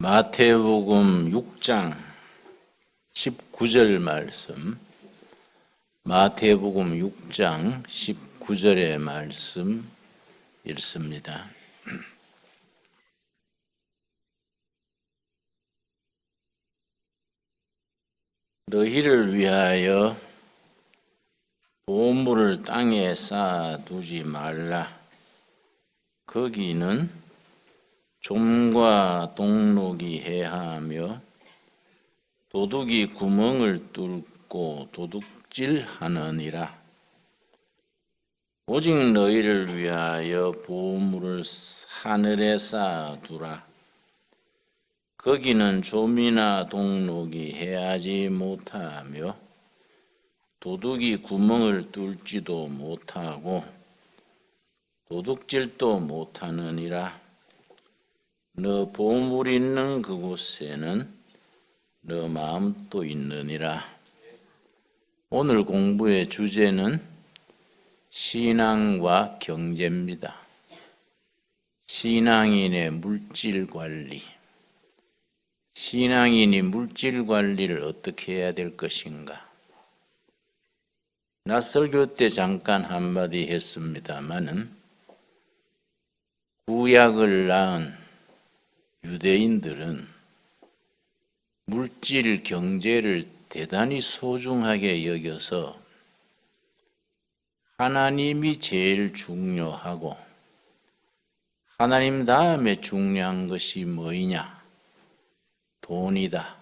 마태복음 6장 19절 말씀, 마태복음 6장 19절의 말씀 읽습니다. 너희를 위하여 보물을 땅에 쌓아두지 말라. 거기는 좀과 동록이 해하며 도둑이 구멍을 뚫고 도둑질하느니라. 오직 너희를 위하여 보물을 하늘에 쌓아두라. 거기는 좀이나 동록이 해하지 못하며 도둑이 구멍을 뚫지도 못하고 도둑질도 못하느니라. 너 보물 있는 그곳에는 너 마음도 있느니라. 오늘 공부의 주제는 신앙과 경제입니다. 신앙인의 물질 관리. 신앙인이 물질 관리를 어떻게 해야 될 것인가? 낯설교 때 잠깐 한마디 했습니다마는 구약을 낳은 유대인들은 물질 경제를 대단히 소중하게 여겨서 하나님이 제일 중요하고 하나님 다음에 중요한 것이 뭐이냐? 돈이다.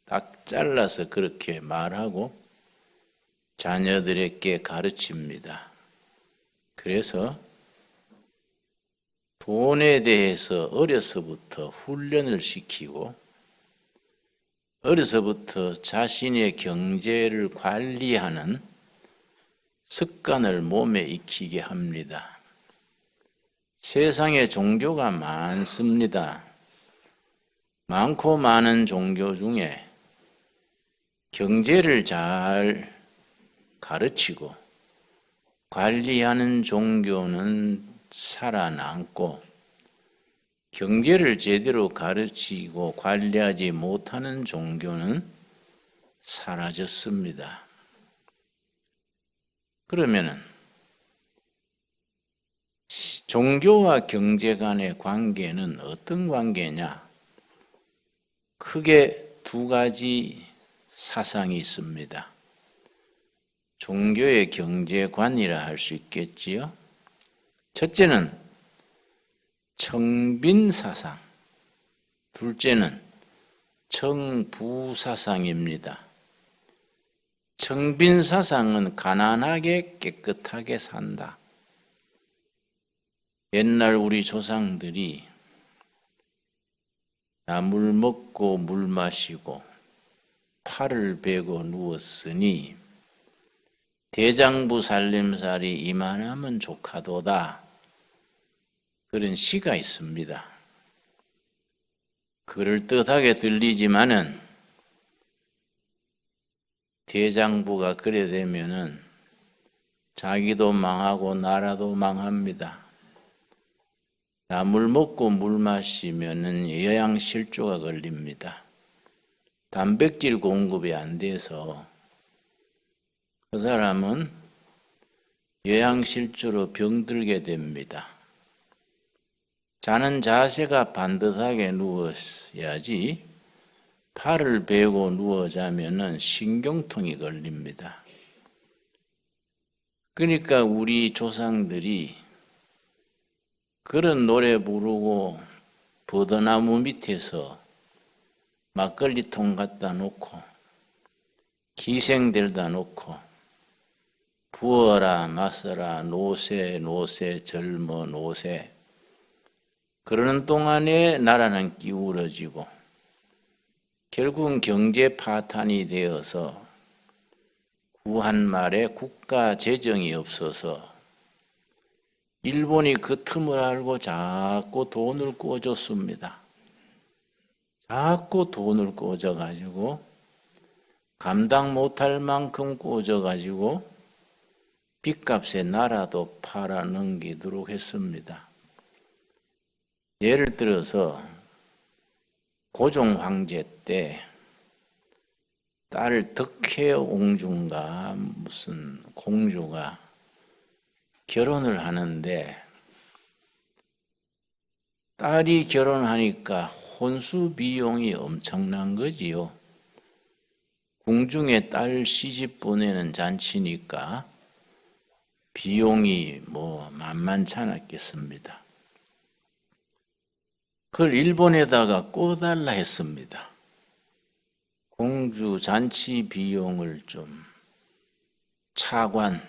딱 잘라서 그렇게 말하고 자녀들에게 가르칩니다. 그래서 돈에 대해서 어려서부터 훈련을 시키고 어려서부터 자신의 경제를 관리하는 습관을 몸에 익히게 합니다. 세상에 종교가 많습니다. 많고 많은 종교 중에 경제를 잘 가르치고 관리하는 종교는 살아남고 경제를 제대로 가르치고 관리하지 못하는 종교는 사라졌습니다. 그러면은 종교와 경제 간의 관계는 어떤 관계냐? 크게 두 가지 사상이 있습니다. 종교의 경제관이라 할 수 있겠지요. 첫째는 청빈사상, 둘째는 청부사상입니다. 청빈사상은 가난하게 깨끗하게 산다. 옛날 우리 조상들이 나물 먹고 물 마시고 팔을 베고 누웠으니 대장부 살림살이 이만하면 족하도다. 그런 시가 있습니다. 그럴듯하게 들리지만은 대장부가 그래 되면은 자기도 망하고 나라도 망합니다. 나물 먹고 물 마시면은 영양실조가 걸립니다. 단백질 공급이 안 돼서 그 사람은 영양실조로 병들게 됩니다. 자는 자세가 반듯하게 누워야지 팔을 베고 누워 자면은 신경통이 걸립니다. 그러니까 우리 조상들이 그런 노래 부르고 버드나무 밑에서 막걸리통 갖다 놓고 기생들다 놓고 부어라 마셔라 노세 노세 젊어 노세 그러는 동안에 나라는 기울어지고 결국은 경제 파탄이 되어서 구한 말에 국가 재정이 없어서 일본이 그 틈을 알고 자꾸 돈을 꿔줬습니다. 자꾸 돈을 꿔줘가지고 감당 못할 만큼 꿔줘가지고 빚값에 나라도 팔아넘기도록 했습니다. 예를 들어서 고종 황제 때 딸 덕혜옹중과 무슨 공주가 결혼을 하는데 딸이 결혼하니까 혼수 비용이 엄청난 거지요. 궁중에 딸 시집 보내는 잔치니까 비용이 만만치 않았겠습니다. 그걸 일본에다가 꿔달라 했습니다. 공주 잔치 비용을 좀 차관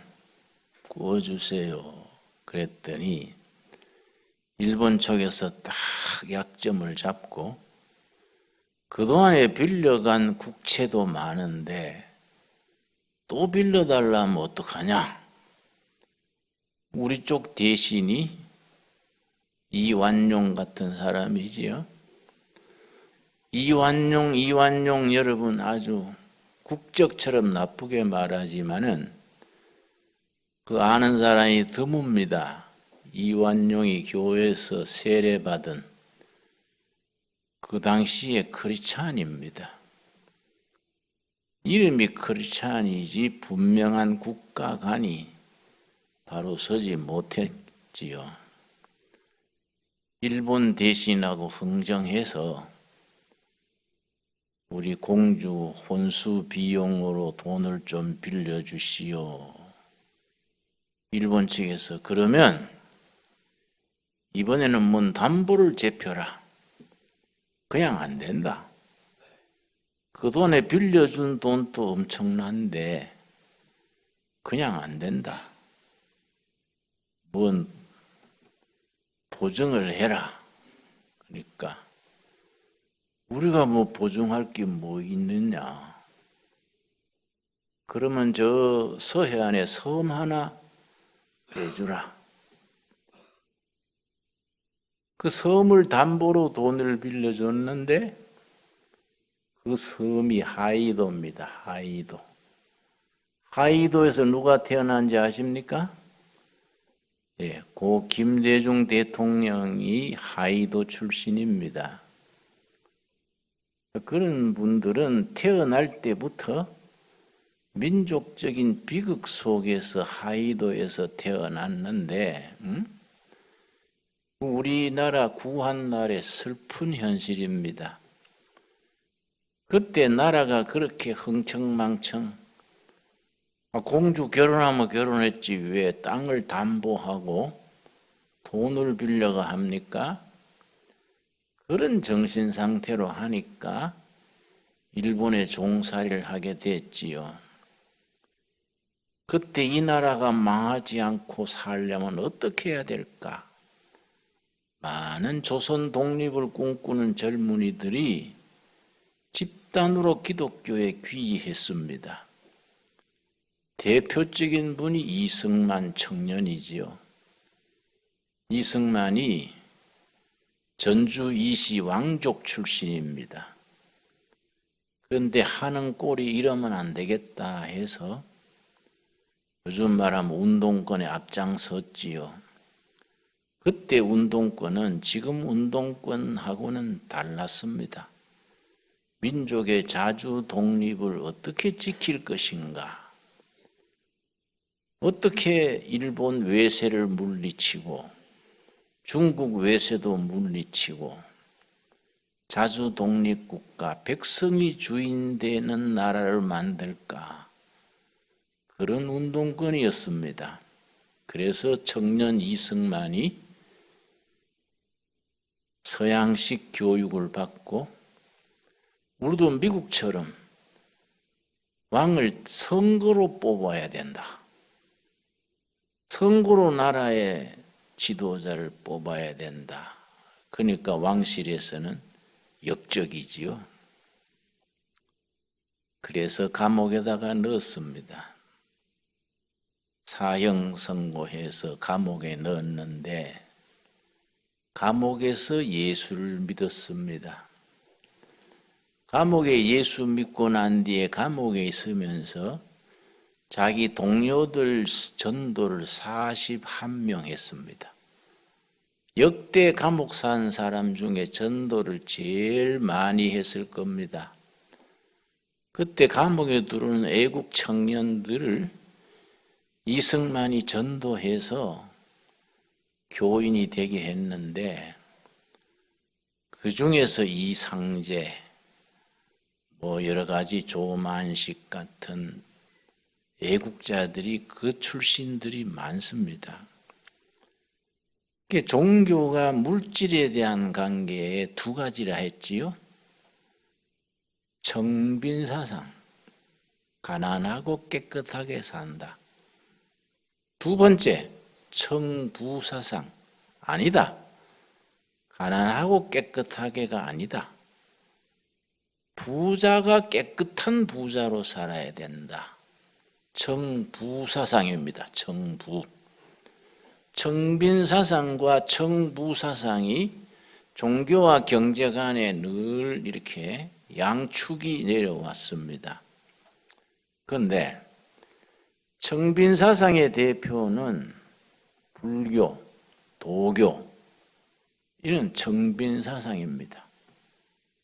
구워주세요. 그랬더니 일본 쪽에서 딱 약점을 잡고 그동안에 빌려간 국채도 많은데 또 빌려달라면 어떡하냐? 우리 쪽 대신이 이완용 같은 사람이지요. 이완용 여러분 아주 국적처럼 나쁘게 말하지만은 그 아는 사람이 드뭅니다. 이완용이 교회에서 세례받은 그 당시의 크리스찬입니다. 이름이 크리스찬이지 분명한 국가관이 바로 서지 못했지요. 일본 대신하고 흥정해서 우리 공주 혼수 비용으로 돈을 좀 빌려주시오. 일본 측에서 그러면 이번에는 뭔 담보를 제펴라. 그냥 안 된다. 그 돈에 빌려준 돈도 엄청난데 그냥 안 된다. 뭔 보증을 해라. 그러니까 우리가 보증할 게 뭐 있느냐. 그러면 저 서해안에 섬 하나 해주라. 그 섬을 담보로 돈을 빌려줬는데 그 섬이 하이도입니다. 하이도. 하이도에서 누가 태어난지 아십니까? 예, 고 김대중 대통령이 하이도 출신입니다. 그런 분들은 태어날 때부터 민족적인 비극 속에서 하이도에서 태어났는데 우리나라 구한날의 슬픈 현실입니다. 그때 나라가 그렇게 흥청망청 공주 결혼하면 결혼했지 왜 땅을 담보하고 돈을 빌려가 합니까? 그런 정신 상태로 하니까 일본에 종살이를 하게 됐지요. 그때 이 나라가 망하지 않고 살려면 어떻게 해야 될까? 많은 조선 독립을 꿈꾸는 젊은이들이 집단으로 기독교에 귀의했습니다. 대표적인 분이 이승만 청년이지요. 이승만이 전주 이시 왕족 출신입니다. 그런데 하는 꼴이 이러면 안 되겠다 해서 요즘 말하면 운동권에 앞장섰지요. 그때 운동권은 지금 운동권하고는 달랐습니다. 민족의 자주 독립을 어떻게 지킬 것인가? 어떻게 일본 외세를 물리치고 중국 외세도 물리치고 자주 독립국가 백성이 주인되는 나라를 만들까? 그런 운동권이었습니다. 그래서 청년 이승만이 서양식 교육을 받고 우리도 미국처럼 왕을 선거로 뽑아야 된다. 선거로 나라의 지도자를 뽑아야 된다. 그러니까 왕실에서는 역적이지요. 그래서 감옥에다가 넣었습니다. 사형 선고해서 감옥에 넣었는데 감옥에서 예수를 믿었습니다. 감옥에 예수 믿고 난 뒤에 감옥에 있으면서 자기 동료들 전도를 41명 했습니다. 역대 감옥 산 사람 중에 전도를 제일 많이 했을 겁니다. 그때 감옥에 들어오는 애국 청년들을 이승만이 전도해서 교인이 되게 했는데, 그 중에서 이상재, 여러 가지 조만식 같은 애국자들이 그 출신들이 많습니다. 종교가 물질에 대한 관계에 두 가지라 했지요. 청빈사상, 가난하고 깨끗하게 산다. 두 번째, 청부사상, 아니다. 가난하고 깨끗하게가 아니다. 부자가 깨끗한 부자로 살아야 된다. 청부사상입니다. 청부. 청빈사상과 청부사상이 종교와 경제 간에 늘 이렇게 양축이 내려왔습니다. 그런데 청빈사상의 대표는 불교, 도교, 이런 청빈사상입니다.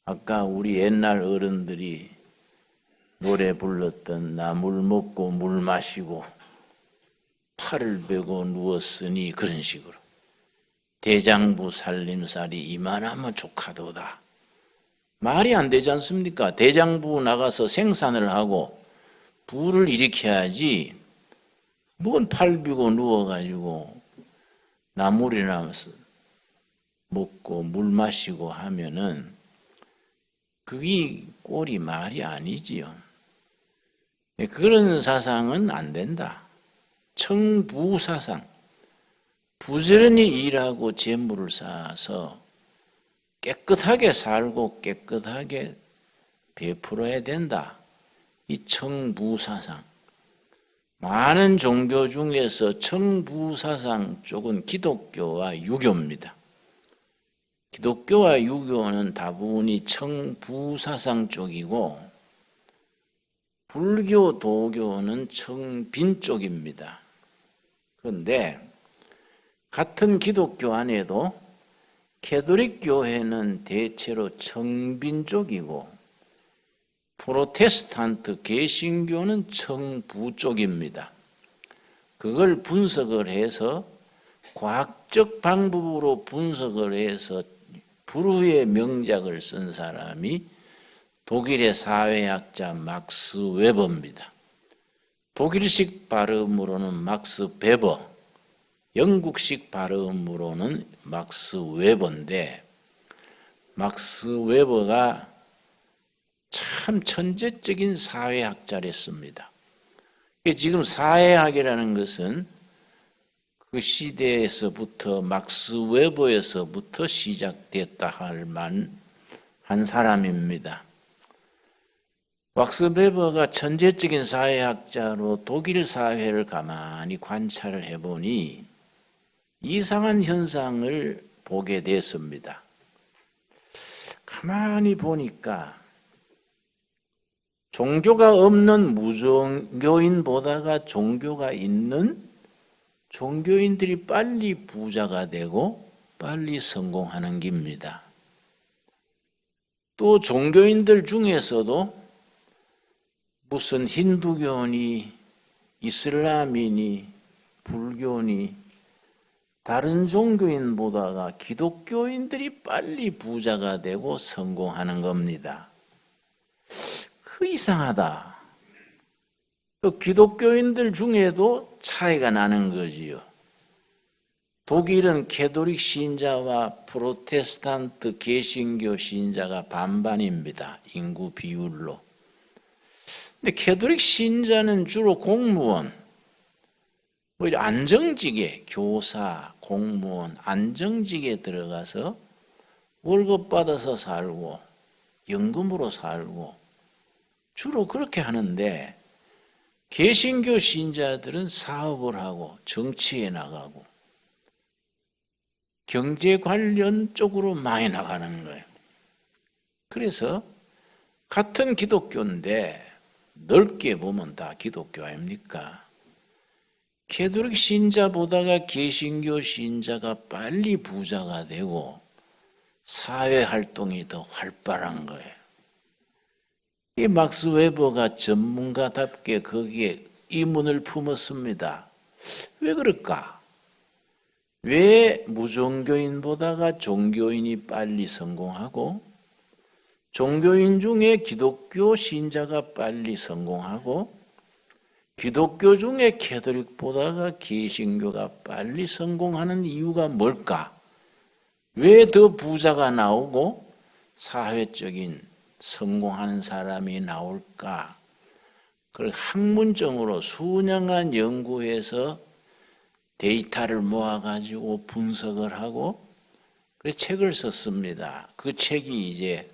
아까 우리 옛날 어른들이 노래 불렀던 나 물 먹고 물 마시고 팔을 베고 누웠으니, 그런 식으로 대장부 살림살이 이만하면 족하도다. 말이 안 되지 않습니까? 대장부 나가서 생산을 하고 부를 일으켜야지, 뭔 팔 비고 누워가지고 나물이나 먹고 물 마시고 하면은 그게 꼴이 말이 아니지요. 그런 사상은 안 된다. 청부사상, 부지런히 일하고 재물을 쌓아서 깨끗하게 살고 깨끗하게 베풀어야 된다. 이 청부사상. 많은 종교 중에서 청부사상 쪽은 기독교와 유교입니다. 기독교와 유교는 다분히 청부사상 쪽이고, 불교, 도교는 청빈 쪽입니다. 그런데 같은 기독교 안에도 캐톨릭 교회는 대체로 청빈 쪽이고, 프로테스탄트 개신교는 청부 쪽입니다. 그걸 분석을 해서 과학적 방법으로 분석을 해서 불후의 명작을 쓴 사람이 독일의 사회학자 막스 웨버입니다. 독일식 발음으로는 막스 베버, 영국식 발음으로는 막스 웨버인데, 막스 웨버가 참 천재적인 사회학자랬습니다. 지금 사회학이라는 것은 그 시대에서부터 막스 웨버에서부터 시작됐다 할 만한 사람입니다. 막스 웨버가 천재적인 사회학자로 독일 사회를 가만히 관찰을 해보니 이상한 현상을 보게 됐습니다. 가만히 보니까 종교가 없는 무종교인보다가 종교가 있는 종교인들이 빨리 부자가 되고 빨리 성공하는 겁니다. 또 종교인들 중에서도 무슨 힌두교니 이슬람이니 불교니 다른 종교인보다가 기독교인들이 빨리 부자가 되고 성공하는 겁니다. 그 이상하다. 또 기독교인들 중에도 차이가 나는 거지요. 독일은 캐톨릭 신자와 프로테스탄트 개신교 신자가 반반입니다. 인구 비율로. 근데 캐톨릭 신자는 주로 공무원, 안정직에, 교사, 공무원, 안정직에 들어가서 월급 받아서 살고 연금으로 살고 주로 그렇게 하는데, 개신교 신자들은 사업을 하고 정치에 나가고 경제 관련 쪽으로 많이 나가는 거예요. 그래서 같은 기독교인데 넓게 보면 다 기독교 아닙니까? 캐톨릭 신자보다가 개신교 신자가 빨리 부자가 되고 사회 활동이 더 활발한 거예요. 이 막스 웨버가 전문가답게 거기에 의문을 품었습니다. 왜 그럴까? 왜 무종교인보다가 종교인이 빨리 성공하고 종교인 중에 기독교 신자가 빨리 성공하고 기독교 중에 캐톨릭보다가 개신교가 빨리 성공하는 이유가 뭘까? 왜 더 부자가 나오고 사회적인 성공하는 사람이 나올까? 그걸 학문적으로 수년간 연구해서 데이터를 모아가지고 분석을 하고 그래서 책을 썼습니다. 그 책이 이제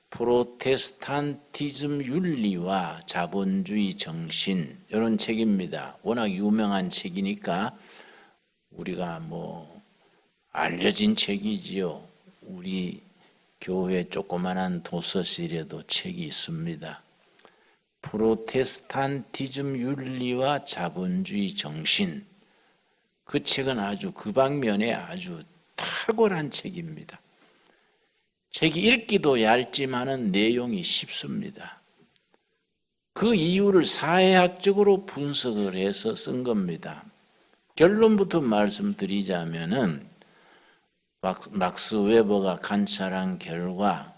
프로테스탄티즘 윤리와 자본주의 정신 이런 책입니다. 워낙 유명한 책이니까 우리가 뭐 알려진 책이지요. 우리 교회 조그만한 도서실에도 책이 있습니다. 프로테스탄티즘 윤리와 자본주의 정신. 그 책은 아주 그 방면에 아주 탁월한 책입니다. 책이 읽기도 얇지만은 내용이 쉽습니다. 그 이유를 사회학적으로 분석을 해서 쓴 겁니다. 결론부터 말씀드리자면은 막스 웨버가 관찰한 결과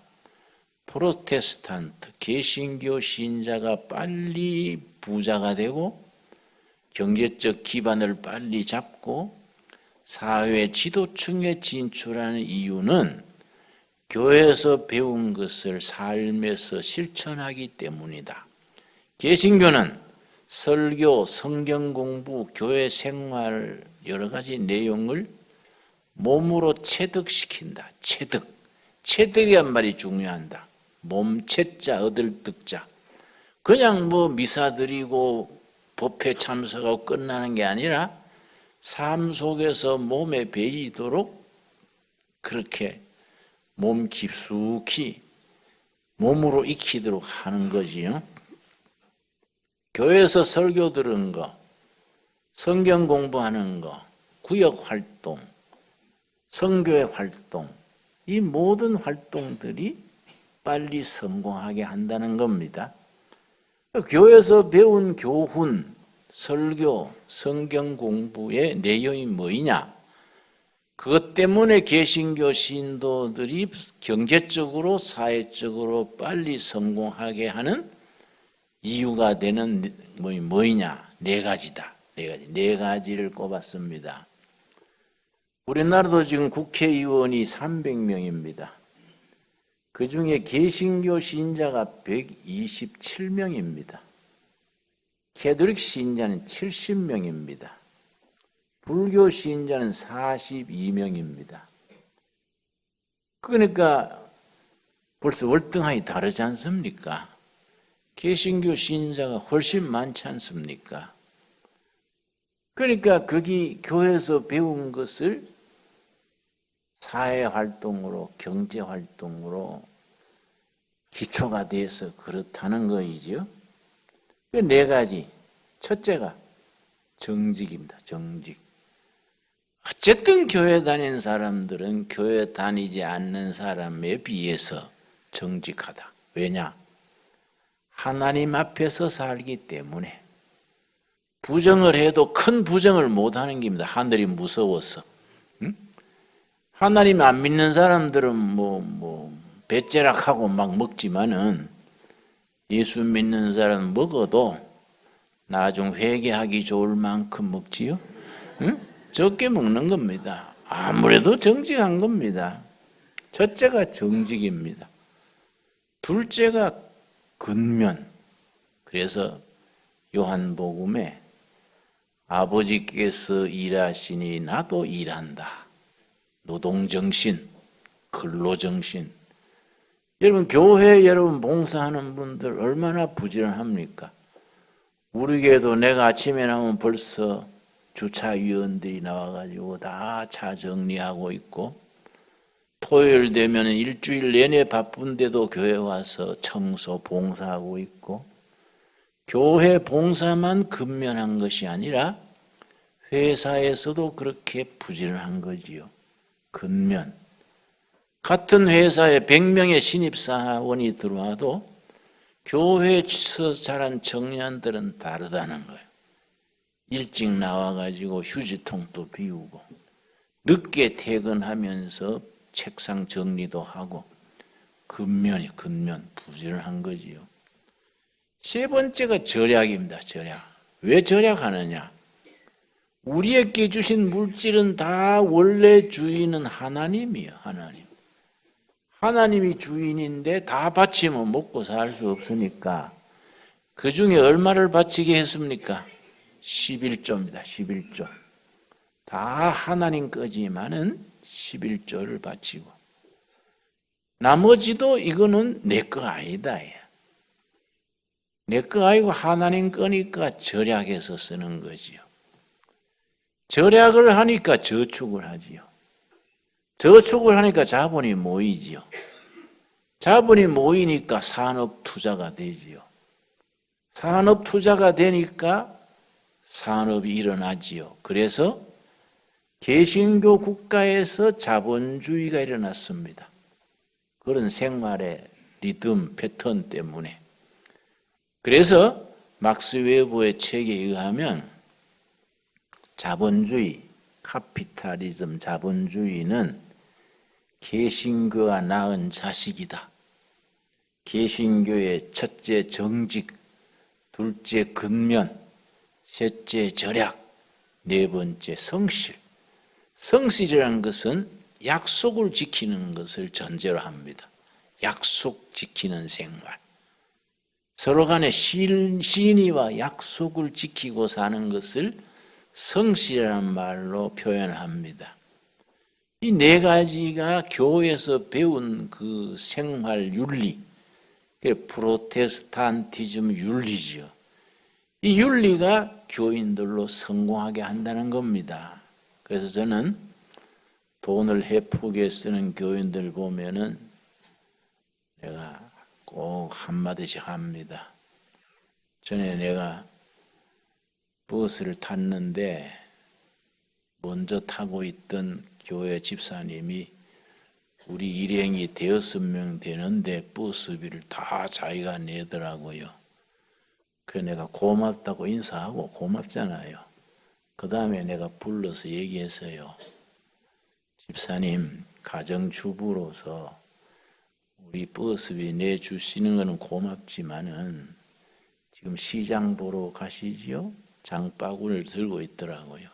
프로테스탄트, 개신교 신자가 빨리 부자가 되고 경제적 기반을 빨리 잡고 사회 지도층에 진출하는 이유는 교회에서 배운 것을 삶에서 실천하기 때문이다. 개신교는 설교, 성경 공부, 교회 생활 여러 가지 내용을 몸으로 체득시킨다. 체득이란 말이 중요하다. 몸 체자 얻을 득자. 그냥 뭐 미사 드리고 법회 참석하고 끝나는 게 아니라 삶 속에서 몸에 배이도록 그렇게 몸 깊숙이 몸으로 익히도록 하는 거지요. 교회에서 설교 들은 거, 성경 공부하는 거, 구역 활동, 선교회 활동, 이 모든 활동들이 빨리 성공하게 한다는 겁니다. 교회에서 배운 교훈, 설교, 성경 공부의 내용이 뭐냐? 그것 때문에 개신교 신도들이 경제적으로, 사회적으로 빨리 성공하게 하는 이유가 되는 뭐냐? 네 가지다. 네 가지를 꼽았습니다. 우리나라도 지금 국회의원이 300명입니다. 그 중에 개신교 신자가 127명입니다. 캐톨릭 신자는 70명입니다. 불교 신자는 42명입니다. 그러니까 벌써 월등하게 다르지 않습니까? 개신교 신자가 훨씬 많지 않습니까? 그러니까 거기 교회에서 배운 것을 사회활동으로, 경제활동으로 기초가 돼서 그렇다는 거이죠. 그 네 가지. 첫째가 정직입니다. 정직. 어쨌든 교회 다니는 사람들은 교회 다니지 않는 사람에 비해서 정직하다. 왜냐? 하나님 앞에서 살기 때문에. 부정을 해도 큰 부정을 못하는 겁니다. 하늘이 무서워서. 응? 하나님 안 믿는 사람들은 배째락하고 막 먹지만은 예수 믿는 사람 먹어도 나중 회개하기 좋을 만큼 먹지요. 응? 적게 먹는 겁니다. 아무래도 정직한 겁니다. 첫째가 정직입니다. 둘째가 근면. 그래서 요한복음에 아버지께서 일하시니 나도 일한다. 노동정신, 근로정신. 여러분 교회 여러분 봉사하는 분들 얼마나 부지런합니까? 우리 교회도 내가 아침에 나오면 벌써 주차위원들이 나와가지고 다 차 정리하고 있고 토요일 되면 일주일 내내 바쁜데도 교회 와서 청소 봉사하고 있고 교회 봉사만 근면한 것이 아니라 회사에서도 그렇게 부지런한 거지요. 근면. 같은 회사에 100명의 신입사원이 들어와도 교회에서 자란 청년들은 다르다는 거예요. 일찍 나와가지고 휴지통도 비우고 늦게 퇴근하면서 책상 정리도 하고 근면 부지런한 거지요. 세 번째가 절약입니다. 절약. 왜 절약하느냐? 우리에게 주신 물질은 다 원래 주인은 하나님이에요. 하나님이 주인인데 다 바치면 먹고 살 수 없으니까 그 중에 얼마를 바치게 했습니까? 11조입니다. 11조. 다 하나님 거지만은 11조를 바치고 나머지도 이거는 내 거 아니다. 내 거 아니고 하나님 거니까 절약해서 쓰는 거지요. 절약을 하니까 저축을 하지요. 저축을 하니까 자본이 모이지요. 자본이 모이니까 산업 투자가 되지요. 산업 투자가 되니까 산업이 일어나지요. 그래서 개신교 국가에서 자본주의가 일어났습니다. 그런 생활의 리듬, 패턴 때문에. 그래서 막스 웨버의 책에 의하면 자본주의, 카피탈리즘, 자본주의는 개신교가 낳은 자식이다. 개신교의 첫째 정직, 둘째 근면, 셋째 절약, 네 번째 성실. 성실이라는 것은 약속을 지키는 것을 전제로 합니다. 약속 지키는 생활. 서로 간에 신의와 약속을 지키고 사는 것을 성실이라는 말로 표현합니다. 이 네 가지가 교회에서 배운 그 생활 윤리, 프로테스탄티즘 윤리죠. 이 윤리가 교인들로 성공하게 한다는 겁니다. 그래서 저는 돈을 헤프게 쓰는 교인들 보면은 내가 꼭 한마디씩 합니다. 전에 내가 버스를 탔는데 먼저 타고 있던 교회 집사님이 우리 일행이 5명 되는데 버스비를 다 자기가 내더라고요. 그래서 내가 고맙다고 인사하고 고맙잖아요. 그 다음에 내가 불러서 얘기했어요. 집사님, 가정주부로서 우리 버스비 내주시는 것은 고맙지만은 지금 시장 보러 가시지요? 장바구니를 들고 있더라고요.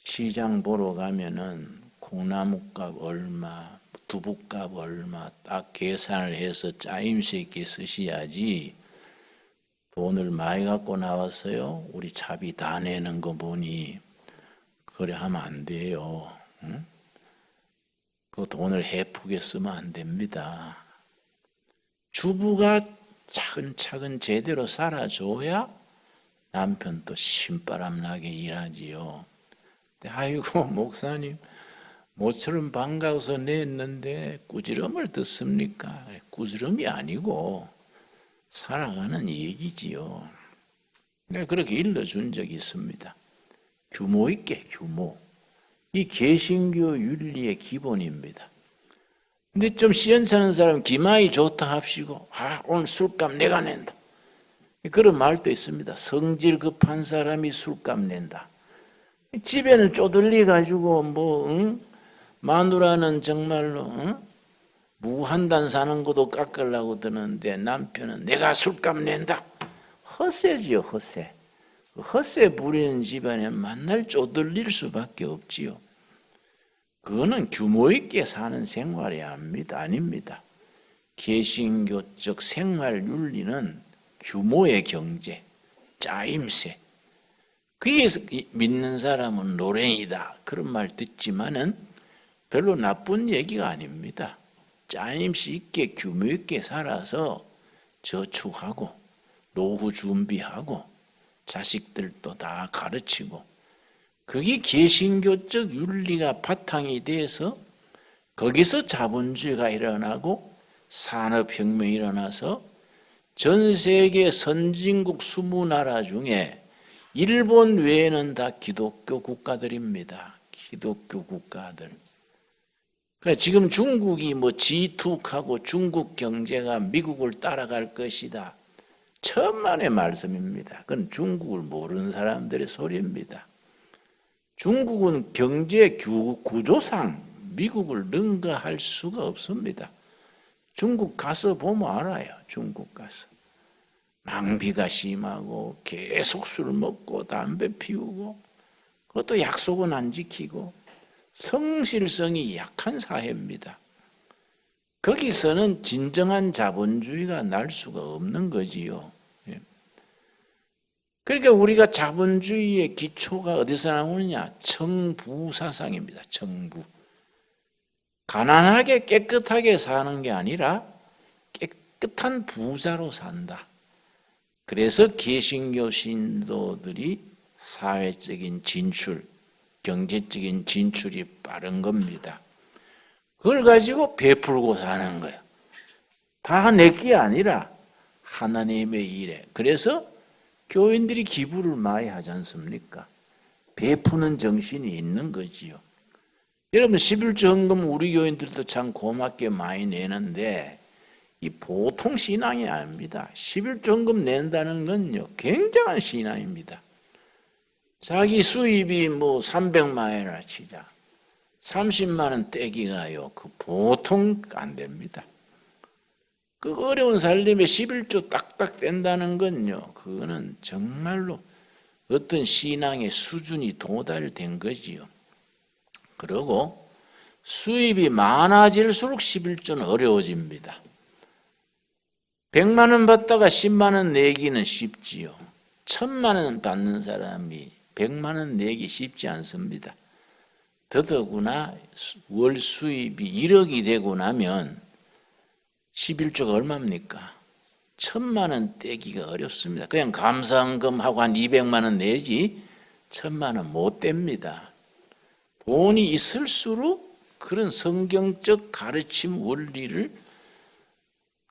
시장 보러 가면은 콩나물값 얼마, 두부값 얼마 딱 계산을 해서 짜임새 있게 쓰셔야지 돈을 많이 갖고 나왔어요. 우리 차비 다 내는 거 보니 그래 하면 안 돼요. 응? 그 돈을 헤프게 쓰면 안 됩니다. 주부가 차근차근 제대로 살아줘야 남편도 신바람 나게 일하지요. 아이고 목사님 모처럼 반가워서 냈는데 꾸지람을 듣습니까? 꾸지람이 아니고 살아가는 얘기지요. 내가 그렇게 일러준 적이 있습니다. 규모 있게 규모. 이 개신교 윤리의 기본입니다. 근데 좀 시원찮은 사람 기마이 좋다 합시고 오늘 술값 내가 낸다. 그런 말도 있습니다. 성질 급한 사람이 술값 낸다. 집에는 쪼들리 가지고 마누라는 정말로 무한단 사는 것도 깎으려고 드는데 남편은 내가 술값 낸다. 허세지요, 허세. 허세 부리는 집안에 만날 쪼들릴 수밖에 없지요. 그거는 규모 있게 사는 생활이 아닙니다. 개신교적 생활 윤리는 규모의 경제, 짜임새. 그게 믿는 사람은 노랭이다. 그런 말 듣지만은 별로 나쁜 얘기가 아닙니다. 짜임새 있게 규모 있게 살아서 저축하고 노후 준비하고 자식들도 다 가르치고 그게 개신교적 윤리가 바탕이 돼서 거기서 자본주의가 일어나고 산업혁명이 일어나서 전 세계 선진국 20나라 중에 일본 외에는 다 기독교 국가들입니다. 기독교 국가들. 그러니까 지금 중국이 뭐 G2하고 중국 경제가 미국을 따라갈 것이다. 천만의 말씀입니다. 그건 중국을 모르는 사람들의 소리입니다. 중국은 경제 구조상 미국을 능가할 수가 없습니다. 중국 가서 보면 알아요. 중국 가서. 낭비가 심하고 계속 술 먹고 담배 피우고 그것도 약속은 안 지키고 성실성이 약한 사회입니다. 거기서는 진정한 자본주의가 날 수가 없는 거지요. 그러니까 우리가 자본주의의 기초가 어디서 나오느냐? 청부사상입니다. 청부. 가난하게 깨끗하게 사는 게 아니라 깨끗한 부자로 산다. 그래서 개신교 신도들이 사회적인 진출, 경제적인 진출이 빠른 겁니다. 그걸 가지고 베풀고 사는 거예요. 다 내게 아니라 하나님의 일에. 그래서 교인들이 기부를 많이 하지 않습니까? 베푸는 정신이 있는 거지요. 여러분 11조 헌금 우리 교인들도 참 고맙게 많이 내는데 이 보통 신앙이 아닙니다. 11조 헌금 낸다는 건요 굉장한 신앙입니다. 자기 수입이 뭐 300만 원이라 치자. 30만 원 떼기가요. 그 보통 안 됩니다. 그 어려운 살림에 11조 딱딱 뗀다는 건요. 그거는 정말로 어떤 신앙의 수준이 도달된 거지요. 그리고 수입이 많아질수록 11조는 어려워집니다. 100만 원 받다가 10만 원 내기는 쉽지요. 1000만 원 받는 사람이 100만 원 내기 쉽지 않습니다. 더더구나 월 수입이 1억이 되고 나면 11조가 얼마입니까? 1000만 원 떼기가 어렵습니다. 그냥 감사헌금하고 한 200만 원 내지 1000만 원 못 뗍니다. 돈이 있을수록 그런 성경적 가르침 원리를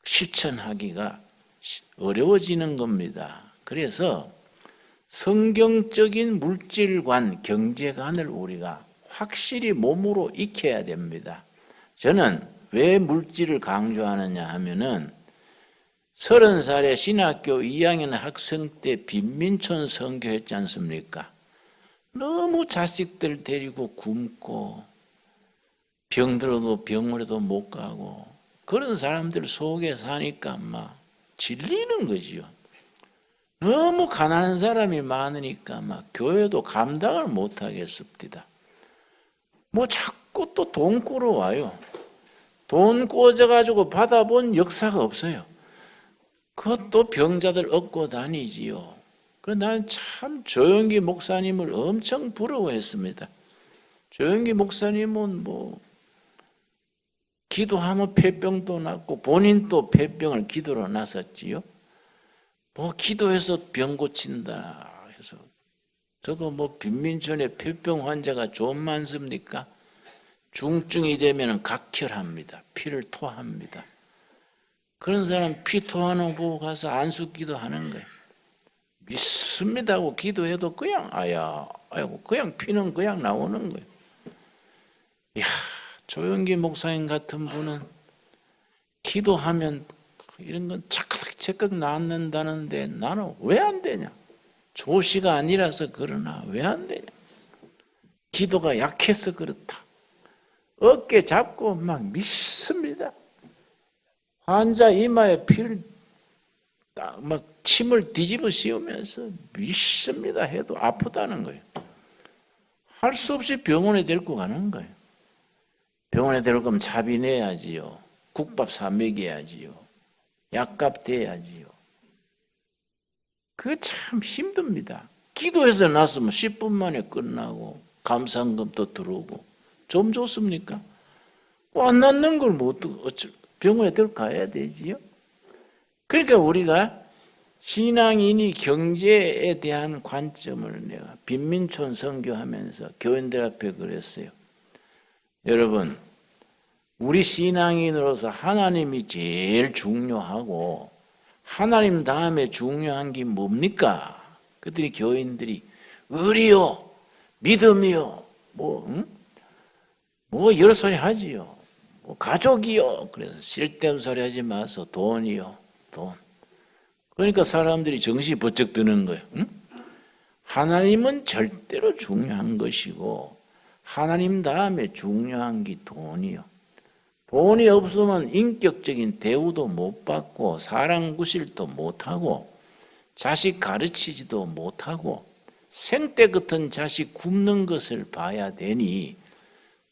실천하기가 어려워지는 겁니다. 그래서 성경적인 물질관, 경제관을 우리가 확실히 몸으로 익혀야 됩니다. 저는 왜 물질을 강조하느냐 하면은 30살에 신학교 2학년 학생 때 빈민촌 선교했지 않습니까? 너무 자식들 데리고 굶고 병들어도 병원에도 못 가고 그런 사람들 속에 사니까 막 질리는 거지요. 너무 가난한 사람이 많으니까 막 교회도 감당을 못 하겠습니다. 뭐 자꾸 또 돈 꾸러 와요. 돈 꿔져가지고 받아본 역사가 없어요. 그것도 병자들 얻고 다니지요. 나는 참 조영기 목사님을 엄청 부러워했습니다. 조영기 목사님은 뭐 기도하면 폐병도 낫고 본인도 폐병을 기도로 나섰지요. 뭐 기도해서 병 고친다 해서 저도 뭐 빈민촌에 폐병 환자가 좀 많습니까? 중증이 되면 각혈합니다. 피를 토합니다. 그런 사람 피 토하는 거 가서 안수기도 하는 거예요. 믿습니다 하고 기도해도 그냥 아이고 그냥 피는 그냥 나오는 거예요. 이야, 조영기 목사님 같은 분은 기도하면 이런 건 착각 낫는다는데 나는 왜 안 되냐? 조시가 아니라서 그러나 왜 안 되냐? 기도가 약해서 그렇다. 어깨 잡고 막 믿습니다. 환자 이마에 피를 막 침을 뒤집어 씌우면서 믿습니다 해도 아프다는 거예요. 할 수 없이 병원에 데리고 가는 거예요. 병원에 데리고 가면 차비 내야지요. 국밥 사 먹여야지요. 약값 대야지요. 그거 참 힘듭니다. 기도해서 났으면 10분 만에 끝나고 감사헌금도 들어오고 좀 좋습니까? 안 낫는 걸 못 병원에 데리고 가야 되지요. 그러니까 우리가 신앙인이 경제에 대한 관점을 내가 빈민촌 선교하면서 교인들 앞에 그랬어요. 여러분, 우리 신앙인으로서 하나님이 제일 중요하고 하나님 다음에 중요한 게 뭡니까? 그랬더니 교인들이 의리요, 믿음이요, 뭐 여러 소리 하지요. 뭐 가족이요. 그래서 쓸데없는 소리 하지 마서 돈이요, 돈. 그러니까 사람들이 정신이 번쩍 드는 거예요. 하나님은 절대로 중요한 것이고 하나님 다음에 중요한 게 돈이요. 돈이 없으면 인격적인 대우도 못 받고 사랑 구실도 못하고 자식 가르치지도 못하고 생때 같은 자식 굶는 것을 봐야 되니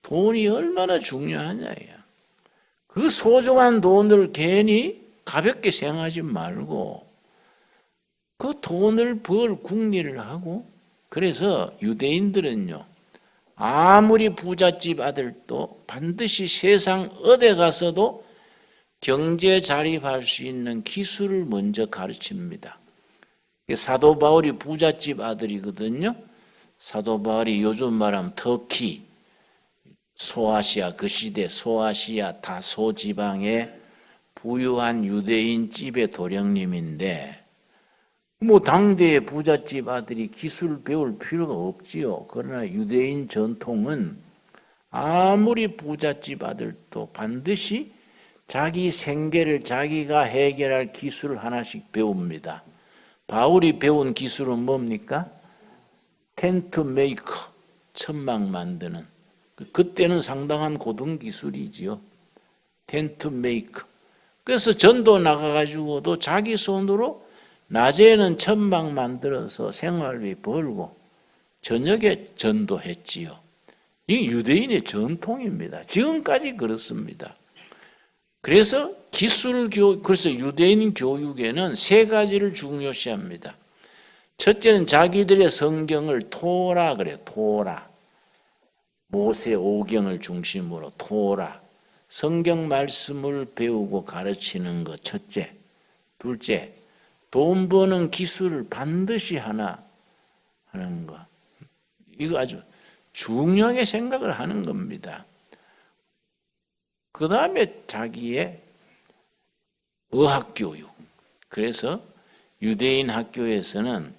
돈이 얼마나 중요하냐야. 그 소중한 돈을 괜히 가볍게 생각하지 말고 그 돈을 벌 궁리를 하고, 그래서 유대인들은요, 아무리 부잣집 아들도 반드시 세상 어디 가서도 경제 자립할 수 있는 기술을 먼저 가르칩니다. 사도 바울이 부잣집 아들이거든요. 사도 바울이 요즘 말하면 터키, 소아시아, 그 시대 소아시아 다소 지방의 부유한 유대인 집의 도령님인데 뭐 당대의 부잣집 아들이 기술 배울 필요가 없지요. 그러나 유대인 전통은 아무리 부잣집 아들도 반드시 자기 생계를 자기가 해결할 기술을 하나씩 배웁니다. 바울이 배운 기술은 뭡니까? 텐트 메이커, 천막 만드는. 그때는 상당한 고등 기술이지요. 텐트 메이커. 그래서 전도 나가가지고도 자기 손으로 낮에는 천막 만들어서 생활비 벌고 저녁에 전도했지요. 이게 유대인의 전통입니다. 지금까지 그렇습니다. 그래서 그래서 유대인 교육에는 세 가지를 중요시합니다. 첫째는 자기들의 성경을 토라 그래요. 토라. 모세 오경을 중심으로 토라. 성경 말씀을 배우고 가르치는 것 첫째. 둘째, 돈 버는 기술을 반드시 하나 하는 것. 이거 아주 중요하게 생각을 하는 겁니다. 그 다음에 자기의 어학교육. 그래서 유대인 학교에서는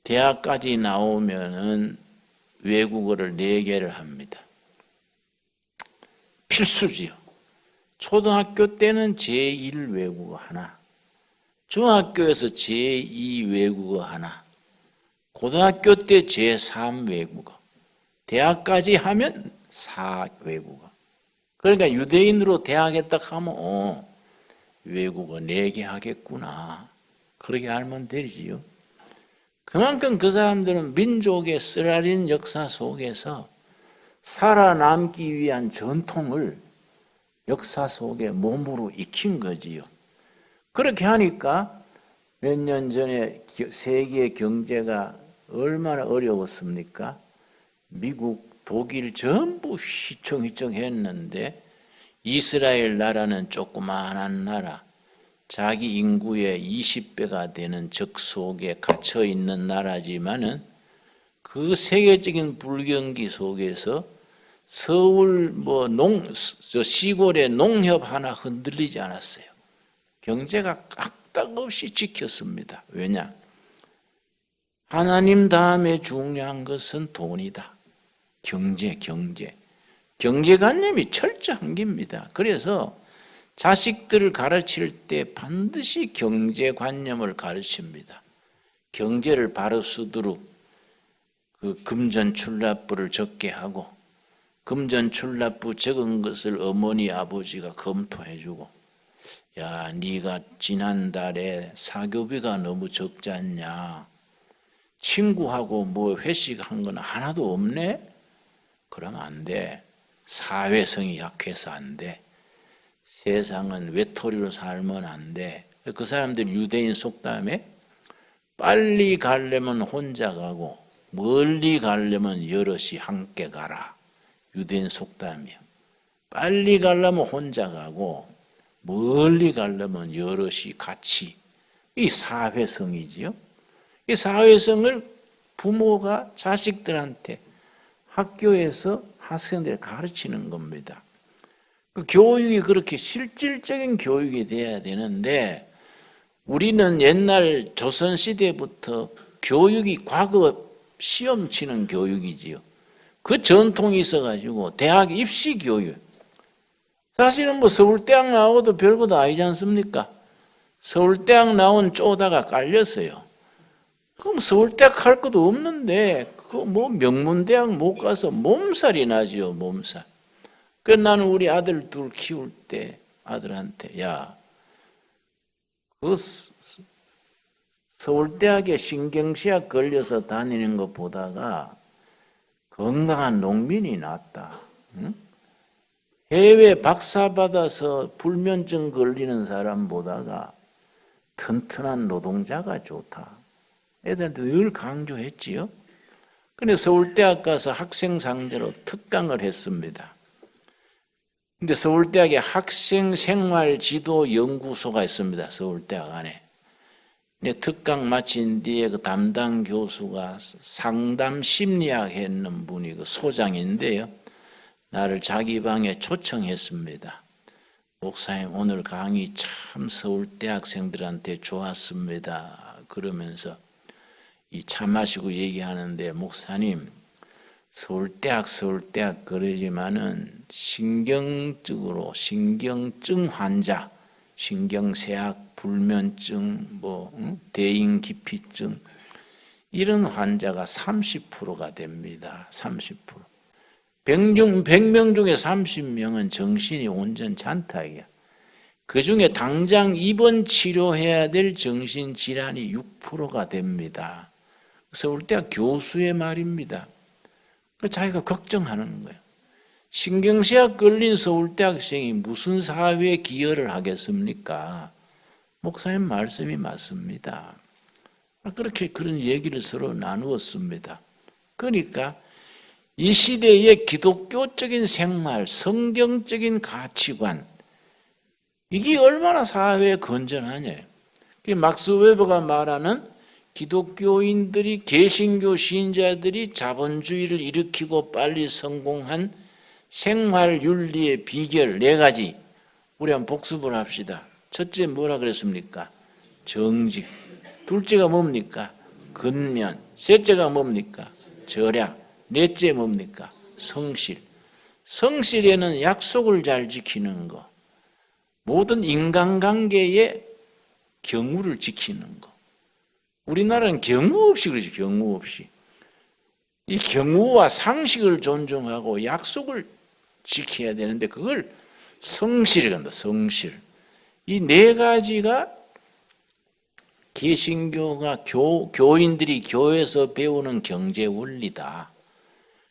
대학까지 나오면은 외국어를 4개를 합니다. 필수지요. 초등학교 때는 제1 외국어 하나, 중학교에서 제2 외국어 하나, 고등학교 때 제3 외국어, 대학까지 하면 4 외국어. 그러니까 유대인으로 대학에 딱 하면 외국어 4개 하겠구나. 그렇게 알면 되지요. 그만큼 그 사람들은 민족의 쓰라린 역사 속에서 살아남기 위한 전통을 역사 속에 몸으로 익힌 거지요. 그렇게 하니까 몇 년 전에 세계 경제가 얼마나 어려웠습니까? 미국, 독일 전부 휘청휘청 했는데 이스라엘 나라는 조그마한 나라, 자기 인구의 20배가 되는 적 속에 갇혀 있는 나라지만은 그 세계적인 불경기 속에서 서울 시골의 농협 하나 흔들리지 않았어요. 경제가 까딱없이 지켰습니다. 왜냐? 하나님 다음에 중요한 것은 돈이다. 경제관념이 철저한 겁니다. 그래서 자식들을 가르칠 때 반드시 경제관념을 가르칩니다. 경제를 바로 쓰도록 그 금전출납부를 적게 하고 금전출납부 적은 것을 어머니 아버지가 검토해주고 야 네가 지난달에 사교비가 너무 적지 않냐, 친구하고 뭐 회식한 건 하나도 없네? 그러면 안 돼. 사회성이 약해서 안 돼. 세상은 외톨이로 살면 안 돼. 그 사람들 유대인 속담에 빨리 가려면 혼자 가고 멀리 가려면 여럿이 함께 가라. 유대인 속담이요. 빨리 가려면 혼자 가고 멀리 가려면 여럿이 같이. 이 사회성이지요. 이 사회성을 부모가 자식들한테 학교에서 학생들을 가르치는 겁니다. 그 교육이 그렇게 실질적인 교육이 돼야 되는데 우리는 옛날 조선시대부터 교육이 과거 시험 치는 교육이지요. 그 전통이 있어가지고 대학 입시 교육. 사실은 뭐 서울대학 나오고도 별것도 아니지 않습니까? 서울대학 나온 쪼다가 깔렸어요. 그럼 서울대학 할 것도 없는데 그 뭐 명문대학 못 가서 몸살이 나지요, 몸살. 그래서 나는 우리 아들 둘 키울 때 아들한테 그 서울대학에 신경시약 걸려서 다니는 것 보다가 건강한 농민이 낫다. 응? 해외 박사 받아서 불면증 걸리는 사람 보다가 튼튼한 노동자가 좋다. 애들한테 늘 강조했지요. 그런데 서울대학 가서 학생 상대로 특강을 했습니다. 근데 서울대학에 학생생활지도연구소가 있습니다. 서울대학 안에. 특강 마친 뒤에 그 담당 교수가 상담 심리학 했는 분이 그 소장인데요. 나를 자기 방에 초청했습니다. 목사님 오늘 강의 참 서울대 학생들한테 좋았습니다. 그러면서 이 차 마시고 얘기하는데 목사님 서울대학 그러지만은 신경증으로 신경증 환자, 신경쇠약, 불면증, 대인기피증 이런 환자가 30%가 됩니다. 30%. 100명 중에 30명은 정신이 온전 잔탁이야. 그 중에 당장 입원 치료해야 될 정신질환이 6%가 됩니다. 서울대학 교수의 말입니다. 자기가 걱정하는 거예요. 신경쇠약 걸린 서울대 학생이 무슨 사회에 기여를 하겠습니까? 목사님 말씀이 맞습니다. 그렇게 그런 얘기를 서로 나누었습니다. 그러니까 이 시대의 기독교적인 생활, 성경적인 가치관 이게 얼마나 사회에 건전하냐. 막스 웨버가 말하는 기독교인들이 개신교 신자들이 자본주의를 일으키고 빨리 성공한 생활 윤리의 비결 4가지 우리 한번 복습을 합시다. 첫째 뭐라 그랬습니까? 정직. 둘째가 뭡니까? 근면. 셋째가 뭡니까? 절약. 넷째 뭡니까? 성실. 성실에는 약속을 잘 지키는 거. 모든 인간관계에 경우를 지키는 거. 우리나라는 경우 없이 그러지, 경우 없이. 이 경우와 상식을 존중하고 약속을 지켜야 되는데 그걸 성실이라 한다, 성실. 이 4가지가 개신교가 교인들이 교회에서 배우는 경제 원리다.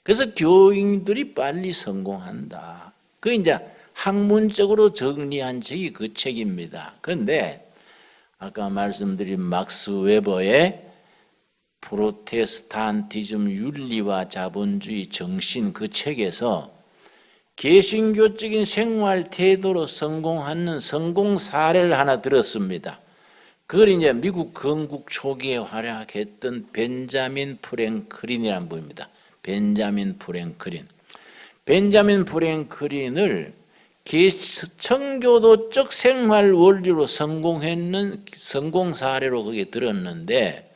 그래서 교인들이 빨리 성공한다. 그 이제 학문적으로 정리한 책이 그 책입니다. 그런데 아까 말씀드린 막스 웨버의 프로테스탄티즘 윤리와 자본주의 정신 그 책에서 개신교적인 생활 태도로 성공하는 성공 사례를 하나 들었습니다. 그걸 이제 미국 건국 초기에 활약했던 벤자민 프랭클린이라는 분입니다. 벤자민 프랭클린을 청교도적 생활 원리로 성공했는 성공 사례로 거기에 들었는데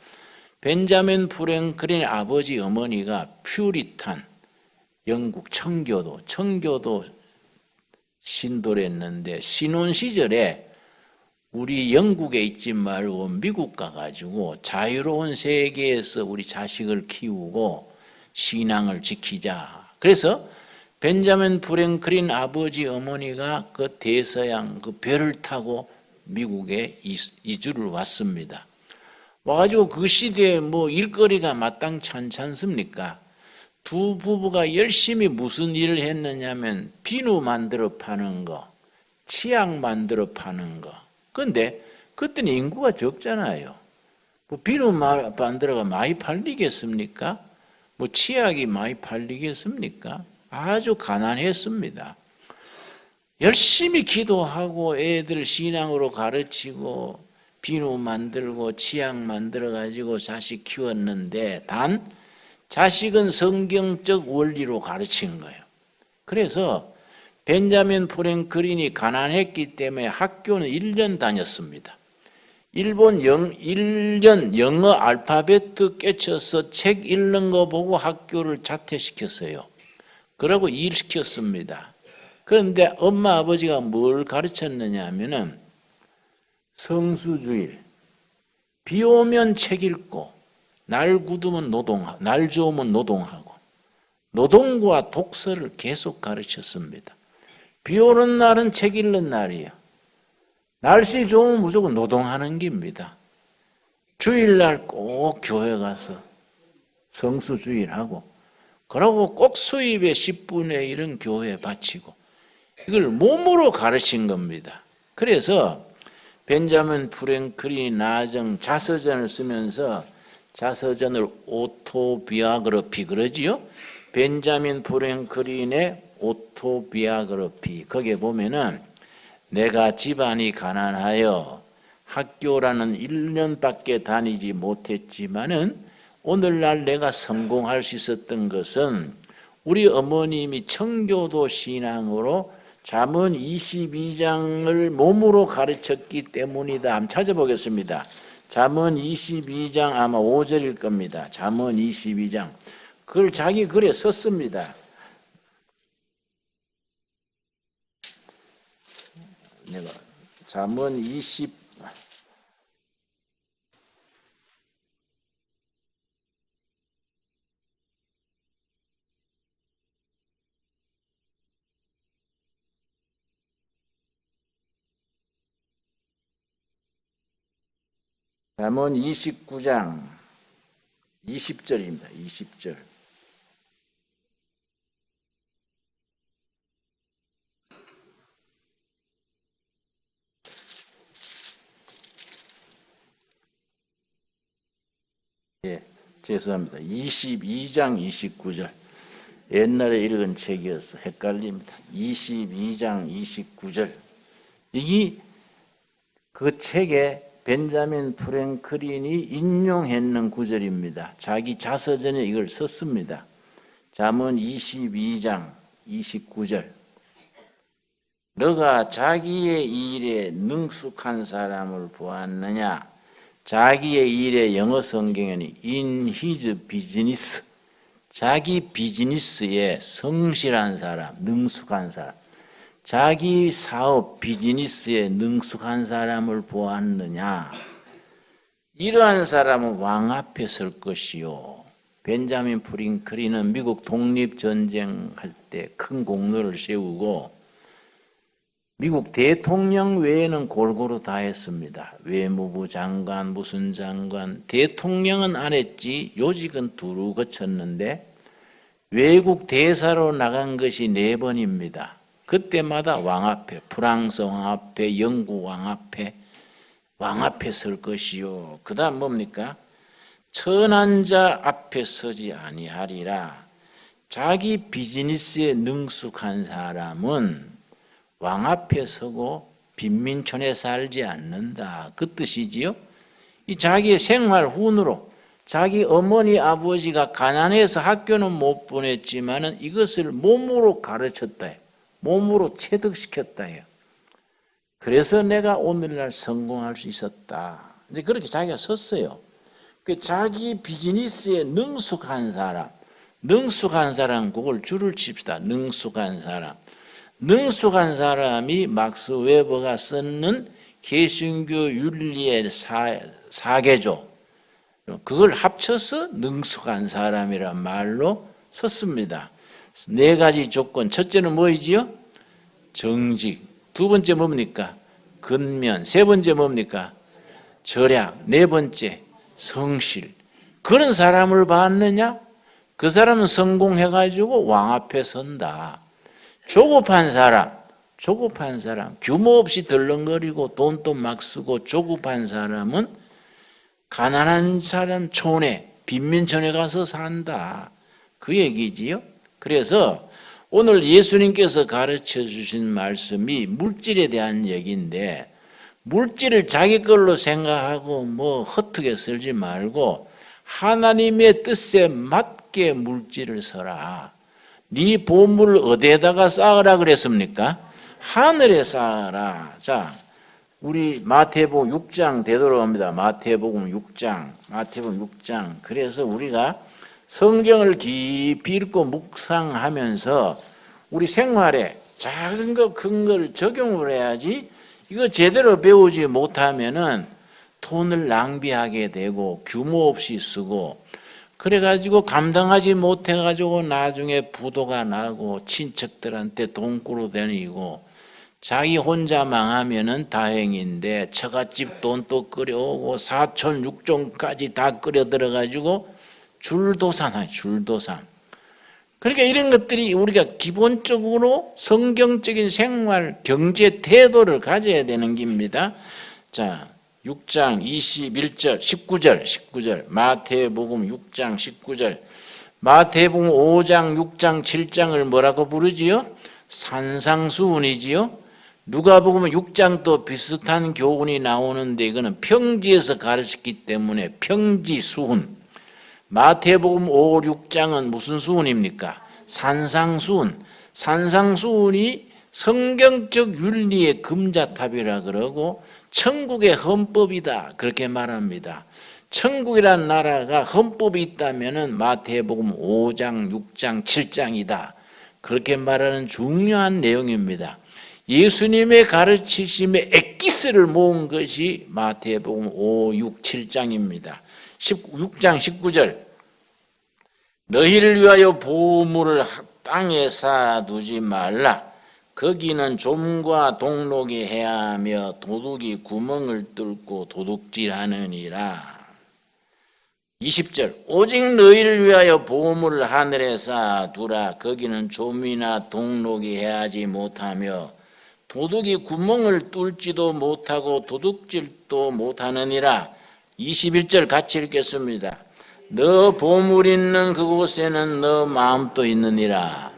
벤자민 프랭클린의 아버지 어머니가 퓨리탄 영국 청교도 신도를 했는데 신혼 시절에 우리 영국에 있지 말고 미국 가가지고 자유로운 세계에서 우리 자식을 키우고 신앙을 지키자. 그래서 벤자민 프랭클린 아버지 어머니가 그 대서양 그 배를 타고 미국에 이주를 왔습니다. 와가지고 그 시대에 뭐 일거리가 마땅치 않지 않습니까? 두 부부가 열심히 무슨 일을 했느냐면 비누 만들어 파는 거, 치약 만들어 파는 거. 그런데 그때는 인구가 적잖아요. 뭐 비누 만들어가 많이 팔리겠습니까? 뭐 치약이 많이 팔리겠습니까? 아주 가난했습니다. 열심히 기도하고 애들 신앙으로 가르치고 비누 만들고 치약 만들어 가지고 자식 키웠는데 단 자식은 성경적 원리로 가르친 거예요. 그래서 벤자민 프랭클린이 가난했기 때문에 학교는 1년 다녔습니다. 일본 1년 영어 알파벳 깨쳐서 책 읽는 거 보고 학교를 자퇴시켰어요. 그러고 일시켰습니다. 그런데 엄마 아버지가 뭘 가르쳤느냐 하면은 성수주일, 비 오면 책 읽고 날 굳으면 노동하고 날 좋으면 노동하고 노동과 독서를 계속 가르쳤습니다. 비 오는 날은 책 읽는 날이에요. 날씨 좋으면 무조건 노동하는 겁니다. 주일날 꼭 교회 가서 성수주일하고 그러고 꼭 수입의 10분의 1은 교회에 바치고 이걸 몸으로 가르친 겁니다. 그래서 벤자민 프랭클린이 나중 자서전을 쓰면서 자서전을 오토비아그래피 그러지요. 벤자민 프랭클린의 오토비아그래피 거기에 보면은 내가 집안이 가난하여 학교라는 1년밖에 다니지 못했지만은 오늘날 내가 성공할 수 있었던 것은 우리 어머님이 청교도 신앙으로 잠언 22장을 몸으로 가르쳤기 때문이다. 한번 찾아보겠습니다. 잠언 22장 아마 5절일 겁니다. 잠언 22장. 그걸 자기 글에 썼습니다. 내가 잠언 29장 20절입니다. 20절. 예, 죄송합니다. 22장 29절. 옛날에 읽은 책이어서 헷갈립니다. 22장 29절. 이게 그 책에 벤자민 프랭클린이 인용했는 구절입니다. 자기 자서전에 이걸 썼습니다. 잠언 22장 29절. 너가 자기의 일에 능숙한 사람을 보았느냐? 자기의 일에 영어 성경에는 in his business, 자기 비즈니스에 성실한 사람, 능숙한 사람, 자기 사업 비즈니스에 능숙한 사람을 보았느냐? 이러한 사람은 왕 앞에 설 것이요. 벤자민 프랭클린은 미국 독립전쟁 할 때 큰 공로를 세우고 미국 대통령 외에는 골고루 다 했습니다. 외무부 장관, 무슨 장관, 대통령은 안 했지 요직은 두루 거쳤는데 외국 대사로 나간 것이 4번입니다. 그때마다 왕 앞에, 프랑스 왕 앞에, 영국 왕 앞에 설 것이요. 그 다음 뭡니까? 천한 자 앞에 서지 아니하리라. 자기 비즈니스에 능숙한 사람은 왕 앞에 서고 빈민촌에 살지 않는다. 그 뜻이지요. 이 자기의 생활 훈으로 자기 어머니 아버지가 가난해서 학교는 못 보냈지만은 이것을 몸으로 가르쳤다. 몸으로 체득시켰다. 그래서 내가 오늘날 성공할 수 있었다. 이제 그렇게 자기가 썼어요. 자기 비즈니스에 능숙한 사람, 그걸 줄을 칩시다. 능숙한 사람이 막스 웨버가 쓰는 개신교 윤리의 4개조, 그걸 합쳐서 능숙한 사람이란 말로 썼습니다. 4가지 조건. 첫째는 뭐이지요? 정직. 2번째 뭡니까? 근면. 3번째 뭡니까? 절약. 4번째 성실. 그런 사람을 봤느냐? 그 사람은 성공해가지고 왕 앞에 선다. 조급한 사람, 규모 없이 덜렁거리고 돈도 막 쓰고 조급한 사람은 가난한 사람 촌에, 빈민촌에 가서 산다. 그 얘기지요. 그래서 오늘 예수님께서 가르쳐 주신 말씀이 물질에 대한 얘기인데, 물질을 자기 걸로 생각하고 뭐 헛되게 쓸지 말고 하나님의 뜻에 맞게 물질을 써라. 네 보물을 어디에다가 쌓으라 그랬습니까? 하늘에 쌓아라. 자, 우리 마태복음 6장 되돌아옵니다. 마태복음 6장. 그래서 우리가 성경을 깊이 읽고 묵상하면서 우리 생활에 작은 거, 큰 걸 적용을 해야지 이거 제대로 배우지 못하면은 돈을 낭비하게 되고 규모 없이 쓰고 그래가지고 감당하지 못해가지고 나중에 부도가 나고 친척들한테 돈꾸러 다니고 자기 혼자 망하면은 다행인데 처갓집 돈 또 끓여오고 사촌 육촌까지 다 끓여 들어가지고 줄도산. 그러니까 이런 것들이 우리가 기본적으로 성경적인 생활, 경제 태도를 가져야 되는 겁니다. 자, 6장 21절, 19절, 마태복음 6장 19절, 마태복음 5장, 6장, 7장을 뭐라고 부르지요? 산상수훈이지요. 누가복음 6장도 비슷한 교훈이 나오는데 이거는 평지에서 가르쳤기 때문에 평지수훈. 마태복음 5, 6장은 무슨 수훈입니까? 산상수훈. 산상수훈이 성경적 윤리의 금자탑이라 그러고 천국의 헌법이다 그렇게 말합니다. 천국이란 나라가 헌법이 있다면은 마태복음 5장, 6장, 7장이다 그렇게 말하는 중요한 내용입니다. 예수님의 가르치심의 엑기스를 모은 것이 마태복음 5, 6, 7장입니다. 6장 19절 너희를 위하여 보물을 땅에 쌓아두지 말라. 거기는 좀과 동록이 해하며 도둑이 구멍을 뚫고 도둑질하느니라. 20절 오직 너희를 위하여 보물을 하늘에 쌓아두라. 거기는 좀이나 동록이 해하지 못하며 도둑이 구멍을 뚫지도 못하고 도둑질도 못하느니라. 21절 같이 읽겠습니다. 너 보물 있는 그곳에는 너 마음도 있느니라.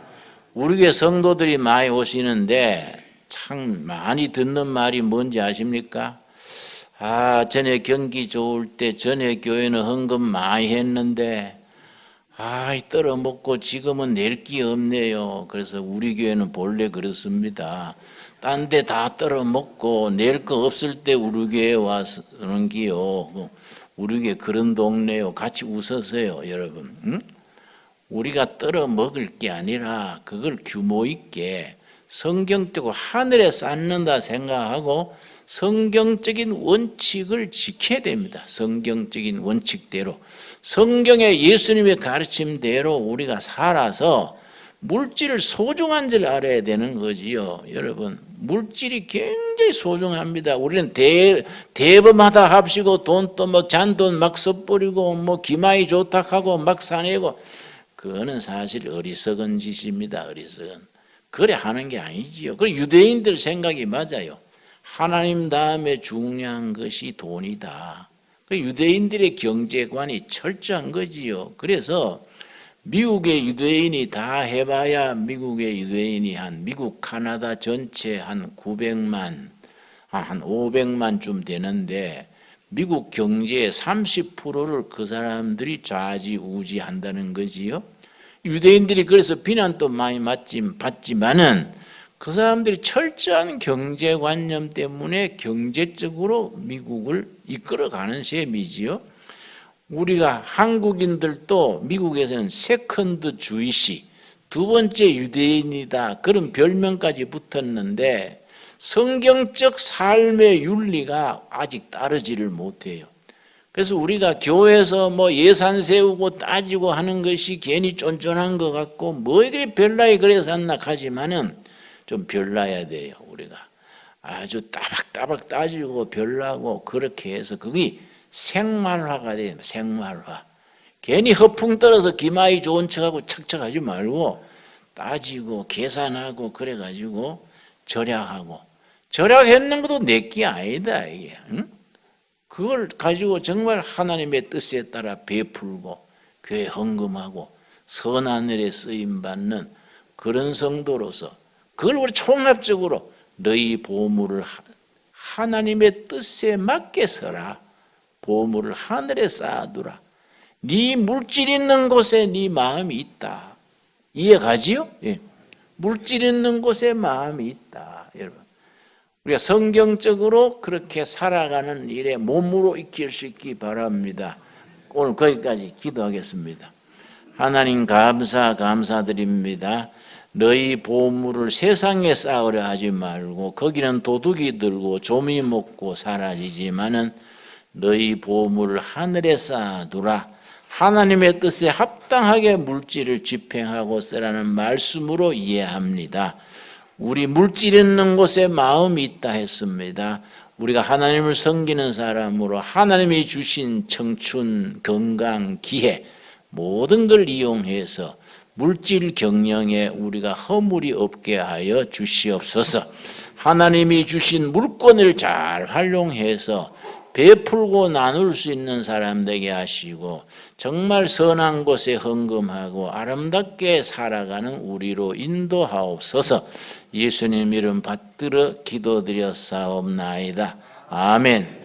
우리 교회 성도들이 많이 오시는데 참 많이 듣는 말이 뭔지 아십니까? 전에 경기 좋을 때 전에 교회는 헌금 많이 했는데 떨어먹고 지금은 낼 게 없네요. 그래서 우리 교회는 본래 그렇습니다. 딴 데 다 떨어먹고 낼 거 없을 때 우리 교회에 와서는 기요. 우리 교회 그런 동네요. 같이 웃으세요, 여러분. 응? 우리가 떨어먹을 게 아니라 그걸 규모 있게 성경적으로 하늘에 쌓는다 생각하고 성경적인 원칙을 지켜야 됩니다. 성경적인 원칙대로. 성경의 예수님의 가르침대로 우리가 살아서 물질을 소중한 줄 알아야 되는 거지요. 여러분, 물질이 굉장히 소중합니다. 우리는 대범하다 합시고 돈 또 뭐 잔돈 막 써버리고 뭐 기마이 좋다 하고 막 사내고 그거는 사실 어리석은 짓입니다. 어리석은. 그래 하는 게 아니지요. 그 유대인들 생각이 맞아요. 하나님 다음에 중요한 것이 돈이다. 그 유대인들의 경제관이 철저한 거지요. 그래서 미국의 유대인이 다 해봐야 미국의 유대인이 미국 카나다 전체 한 900만, 한 500만쯤 되는데 미국 경제의 30%를 그 사람들이 좌지우지한다는 거지요. 유대인들이 그래서 비난도 많이 받지만은 그 사람들이 철저한 경제관념 때문에 경제적으로 미국을 이끌어가는 셈이지요. 우리가 한국인들도 미국에서는 세컨드 주이시, 두 번째 유대인이다 그런 별명까지 붙었는데 성경적 삶의 윤리가 아직 따르지를 못해요. 그래서 우리가 교회에서 뭐 예산 세우고 따지고 하는 것이 괜히 쫀쫀한 것 같고 뭐 이렇게 별나게 그래서 한나 하지만은 좀 별나야 돼요. 우리가 아주 따박따박 따지고 별나고 그렇게 해서 그게 생활화가 돼요. 생활화. 괜히 허풍 떨어서 기마이 좋은 척하고 척척하지 말고 따지고 계산하고 그래가지고 절약하고 절약했는 것도 내게 아니다 이게. 응? 그걸 가지고 정말 하나님의 뜻에 따라 베풀고 교회 헌금하고 선한 일에 쓰임받는 그런 성도로서 그걸 우리 총합적으로 너희 보물을 하나님의 뜻에 맞게 서라. 보물을 하늘에 쌓아두라. 네 물질 있는 곳에 네 마음이 있다. 이해가지요? 예. 물질 있는 곳에 마음이 있다. 여러분, 우리가 성경적으로 그렇게 살아가는 일에 몸으로 익힐 수 있기 바랍니다. 오늘 거기까지 기도하겠습니다. 하나님 감사드립니다. 너희 보물을 세상에 쌓으려 하지 말고 거기는 도둑이 들고 좀이 먹고 사라지지만은 너희 보물을 하늘에 쌓아두라. 하나님의 뜻에 합당하게 물질을 집행하고 쓰라는 말씀으로 이해합니다. 우리 물질 있는 곳에 마음이 있다 했습니다. 우리가 하나님을 섬기는 사람으로 하나님이 주신 청춘, 건강, 기회 모든 걸 이용해서 물질 경영에 우리가 허물이 없게 하여 주시옵소서. 하나님이 주신 물건을 잘 활용해서 베풀고 나눌 수 있는 사람 되게 하시고 정말 선한 곳에 헌금하고 아름답게 살아가는 우리로 인도하옵소서. 예수님 이름 받들어 기도드렸사옵나이다. 아멘.